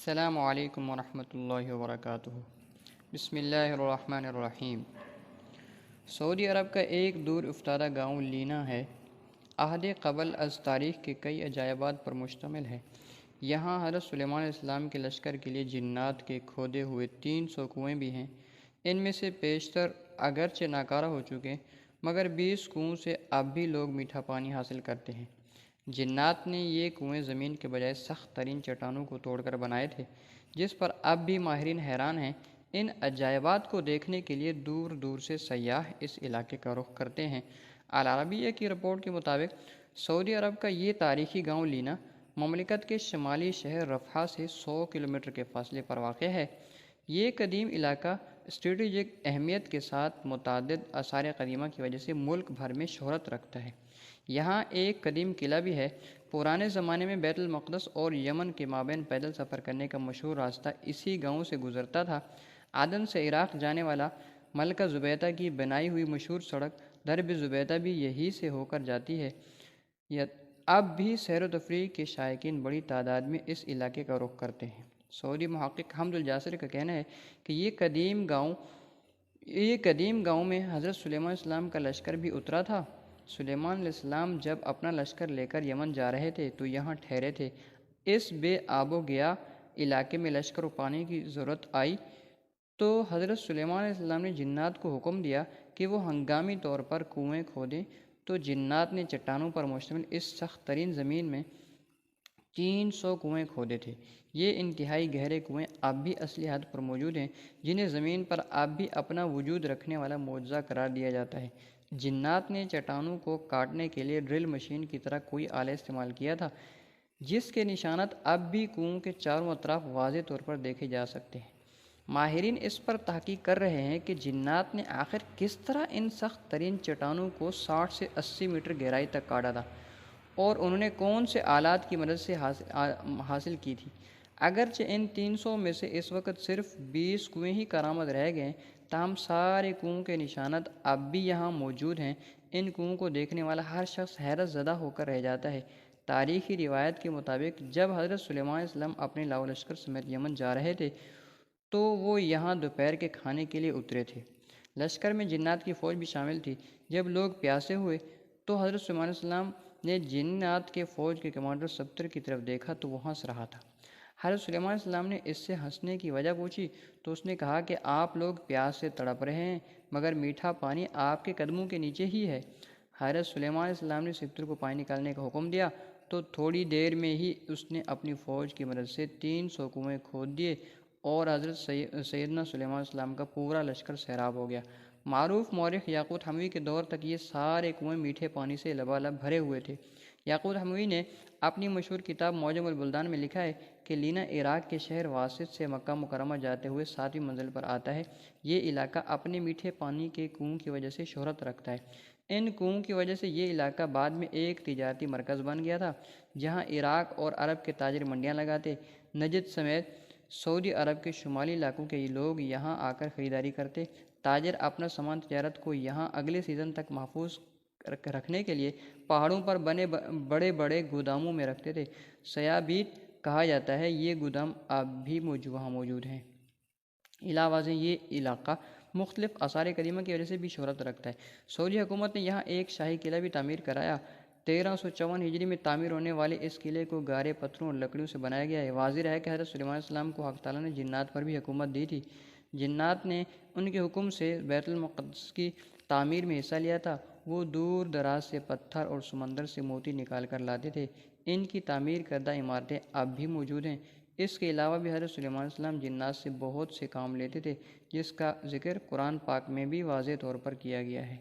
السلام علیکم ورحمۃ اللہ وبرکاتہ۔ بسم اللہ الرحمن الرحیم۔ سعودی عرب کا ایک دور افتادہ گاؤں لینا ہے۔ عہد قبل از تاریخ کے کئی عجائبات پر مشتمل ہے۔ یہاں حضرت سلیمان علیہ السلام کے لشکر کے لیے جنات کے کھودے ہوئے 300 کنویں بھی ہیں۔ ان میں سے بیشتر اگرچہ ناکارہ ہو چکے مگر 20 کنووں سے اب بھی لوگ میٹھا پانی حاصل کرتے ہیں۔ جنات نے یہ کنویں زمین کے بجائے سخت ترین چٹانوں کو توڑ کر بنائے تھے، جس پر اب بھی ماہرین حیران ہیں۔ ان عجائبات کو دیکھنے کے لیے دور دور سے سیاح اس علاقے کا رخ کرتے ہیں۔ العربیہ کی رپورٹ کے مطابق سعودی عرب کا یہ تاریخی گاؤں لینا مملکت کے شمالی شہر رفح سے 100 کلومیٹر کے فاصلے پر واقع ہے۔ یہ قدیم علاقہ اسٹریٹجک اہمیت کے ساتھ متعدد آثار قدیمہ کی وجہ سے ملک بھر میں شہرت رکھتا ہے۔ یہاں ایک قدیم قلعہ بھی ہے۔ پرانے زمانے میں بیت المقدس اور یمن کے مابین پیدل سفر کرنے کا مشہور راستہ اسی گاؤں سے گزرتا تھا۔ عدن سے عراق جانے والا ملکہ زبیدہ کی بنائی ہوئی مشہور سڑک درب زبیدہ بھی یہی سے ہو کر جاتی ہے۔ اب بھی سیر و تفریح کے شائقین بڑی تعداد میں اس علاقے کا رخ کرتے ہیں۔ سعودی محقق حمد الجاسر کا کہنا ہے کہ یہ قدیم گاؤں میں حضرت سلیمان علیہ السلام کا لشکر بھی اترا تھا۔ سلیمان علیہ السلام جب اپنا لشکر لے کر یمن جا رہے تھے تو یہاں ٹھہرے تھے۔ اس بے آب و گیا علاقے میں لشکر و پانی کی ضرورت آئی تو حضرت سلیمان علیہ السلام نے جنات کو حکم دیا کہ وہ ہنگامی طور پر کنویں کھودیں، تو جنات نے چٹانوں پر مشتمل اس سخت ترین زمین میں 300 کنویں کھودے تھے۔ یہ انتہائی گہرے کنویں اب بھی اصلی حد پر موجود ہیں، جنہیں زمین پر اب بھی اپنا وجود رکھنے والا معجزہ قرار دیا جاتا ہے۔ جنات نے چٹانوں کو کاٹنے کے لیے ڈرل مشین کی طرح کوئی آلہ استعمال کیا تھا، جس کے نشانات اب بھی کنووں کے چاروں اطراف واضح طور پر دیکھے جا سکتے ہیں۔ ماہرین اس پر تحقیق کر رہے ہیں کہ جنات نے آخر کس طرح ان سخت ترین چٹانوں کو 60 سے 80 میٹر گہرائی تک کاٹا تھا اور انہوں نے کون سے آلات کی مدد سے حاصل کی تھی۔ اگرچہ ان 300 میں سے اس وقت صرف 20 کنویں ہی کارآمد رہ گئے، تاہم سارے کنووں کے نشانات اب بھی یہاں موجود ہیں۔ ان کنووں کو دیکھنے والا ہر شخص حیرت زدہ ہو کر رہ جاتا ہے۔ تاریخی روایت کے مطابق جب حضرت سلیمان علیہ السلام اپنے لاؤ لشکر سمیت یمن جا رہے تھے تو وہ یہاں دوپہر کے کھانے کے لیے اترے تھے۔ لشکر میں جنات کی فوج بھی شامل تھی۔ جب لوگ پیاسے ہوئے تو حضرت سلیمان علیہ السلام نے جنات کے فوج کے کمانڈر سبتر کی طرف دیکھا تو وہ ہنس رہا تھا۔ حضرت سلیمان علیہ السلام نے اس سے ہنسنے کی وجہ پوچھی تو اس نے کہا کہ آپ لوگ پیاس سے تڑپ رہے ہیں مگر میٹھا پانی آپ کے قدموں کے نیچے ہی ہے۔ حضرت سلیمان علیہ السلام نے سبتر کو پانی نکالنے کا حکم دیا تو تھوڑی دیر میں ہی اس نے اپنی فوج کی مدد سے 300 کنویں کھود دیے اور حضرت سیدنا سلیمان علیہ السلام کا پورا لشکر سیراب ہو گیا۔ معروف مورخ یاقوت حموی کے دور تک یہ سارے کنویں میٹھے پانی سے لبالب بھرے ہوئے تھے۔ یاقوت حموی نے اپنی مشہور کتاب معجم البلدان میں لکھا ہے کہ لینا عراق کے شہر واسط سے مکہ مکرمہ جاتے ہوئے 7ویں منزل پر آتا ہے۔ یہ علاقہ اپنے میٹھے پانی کے کنووں کی وجہ سے شہرت رکھتا ہے۔ ان کنووں کی وجہ سے یہ علاقہ بعد میں ایک تجارتی مرکز بن گیا تھا، جہاں عراق اور عرب کے تاجر منڈیاں لگاتے۔ نجد سمیت سعودی عرب کے شمالی علاقوں کے لوگ یہاں آ کر خریداری کرتے۔ تاجر اپنا سامان تجارت کو یہاں اگلے سیزن تک محفوظ رکھنے کے لیے پہاڑوں پر بنے بڑے بڑے گوداموں میں رکھتے تھے۔ سیابیت کہا جاتا ہے یہ گودام اب بھی وہاں موجود ہیں۔ علاوہ ازیں یہ علاقہ مختلف آثار قدیمہ کی وجہ سے بھی شہرت رکھتا ہے۔ سعودی حکومت نے یہاں ایک شاہی قلعہ بھی تعمیر کرایا۔ 1354 ہجری میں تعمیر ہونے والے اس قلعے کو گارے پتھروں اور لکڑیوں سے بنایا گیا ہے۔ واضح ہے کہ حضرت سلیمان علیہ السلام کو حق تعالیٰ نے جنات پر بھی حکومت دی تھی۔ جنات نے ان کے حکم سے بیت المقدس کی تعمیر میں حصہ لیا تھا۔ وہ دور دراز سے پتھر اور سمندر سے موتی نکال کر لاتے تھے۔ ان کی تعمیر کردہ عمارتیں اب بھی موجود ہیں۔ اس کے علاوہ بھی حضرت سلیمان علیہ السلام جنات سے بہت سے کام لیتے تھے، جس کا ذکر قرآن پاک میں بھی واضح طور پر کیا گیا ہے۔